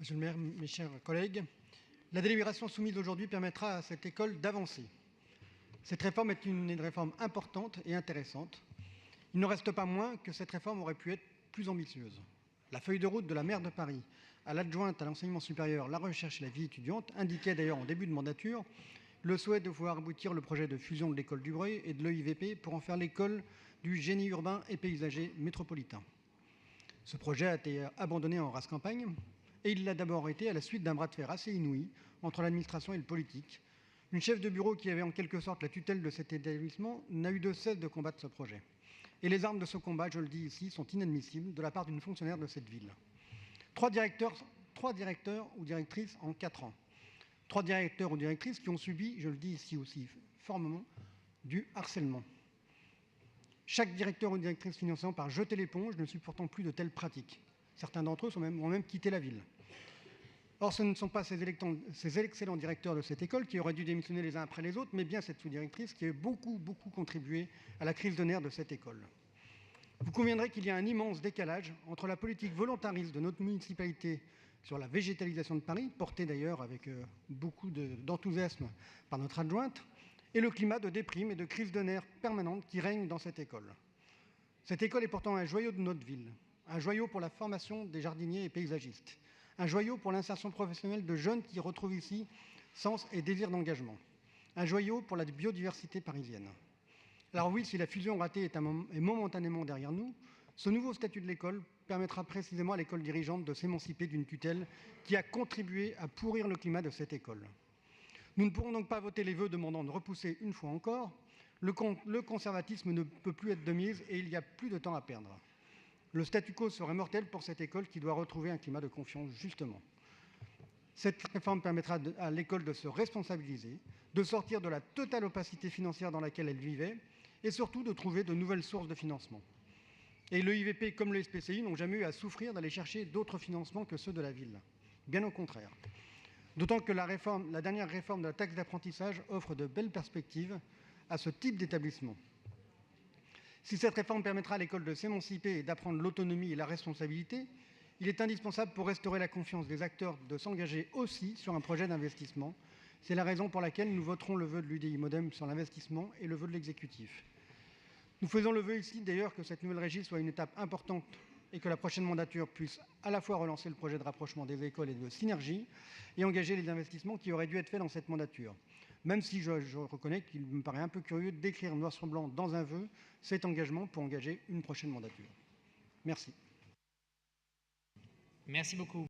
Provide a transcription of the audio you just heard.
Monsieur le maire, mes chers collègues, la délibération soumise aujourd'hui permettra à cette école d'avancer. Cette réforme est une réforme importante et intéressante. Il n'en reste pas moins que cette réforme aurait pu être plus ambitieuse. La feuille de route de la maire de Paris à l'adjointe à l'enseignement supérieur, la recherche et la vie étudiante indiquait d'ailleurs en début de mandature le souhait de voir aboutir le projet de fusion de l'école du Breuil et de l'EIVP pour en faire l'école du génie urbain et paysager métropolitain. Ce projet a été abandonné en rase campagne, et il l'a d'abord été à la suite d'un bras de fer assez inouï entre l'administration et le politique. Une chef de bureau qui avait en quelque sorte la tutelle de cet établissement n'a eu de cesse de combattre ce projet. Et les armes de ce combat, je le dis ici, sont inadmissibles de la part d'une fonctionnaire de cette ville. Trois directeurs ou directrices en 4 ans. 3 directeurs ou directrices qui ont subi, je le dis ici aussi formellement, du harcèlement. Chaque directeur ou directrice finissant par jeter l'éponge ne supportant plus de telles pratiques. Certains d'entre eux ont même quitté la ville. Or, ce ne sont pas ces excellents directeurs de cette école qui auraient dû démissionner les uns après les autres, mais bien cette sous-directrice qui a beaucoup contribué à la crise de nerfs de cette école. Vous conviendrez qu'il y a un immense décalage entre la politique volontariste de notre municipalité sur la végétalisation de Paris, portée d'ailleurs avec beaucoup d'enthousiasme par notre adjointe, et le climat de déprime et de crise de nerfs permanente qui règne dans cette école. Cette école est pourtant un joyau de notre ville, un joyau pour la formation des jardiniers et paysagistes, un joyau pour l'insertion professionnelle de jeunes qui retrouvent ici sens et désir d'engagement, un joyau pour la biodiversité parisienne. Alors oui, si la fusion ratée est momentanément derrière nous, ce nouveau statut de l'école permettra précisément à l'école dirigeante de s'émanciper d'une tutelle qui a contribué à pourrir le climat de cette école. Nous ne pourrons donc pas voter les vœux demandant de repousser une fois encore. Le conservatisme ne peut plus être de mise et il n'y a plus de temps à perdre. Le statu quo serait mortel pour cette école qui doit retrouver un climat de confiance, justement. Cette réforme permettra à l'école de se responsabiliser, de sortir de la totale opacité financière dans laquelle elle vivait et surtout de trouver de nouvelles sources de financement. Et le IVP comme le SPCI n'ont jamais eu à souffrir d'aller chercher d'autres financements que ceux de la ville. Bien au contraire. D'autant que la dernière réforme de la taxe d'apprentissage offre de belles perspectives à ce type d'établissement. Si cette réforme permettra à l'école de s'émanciper et d'apprendre l'autonomie et la responsabilité, il est indispensable pour restaurer la confiance des acteurs de s'engager aussi sur un projet d'investissement. C'est la raison pour laquelle nous voterons le vœu de l'UDI Modem sur l'investissement et le vœu de l'exécutif. Nous faisons le vœu ici d'ailleurs que cette nouvelle régie soit une étape importante et que la prochaine mandature puisse à la fois relancer le projet de rapprochement des écoles et de synergie et engager les investissements qui auraient dû être faits dans cette mandature. Même si je reconnais qu'il me paraît un peu curieux d'écrire noir sur blanc dans un vœu cet engagement pour engager une prochaine mandature. Merci. Merci beaucoup.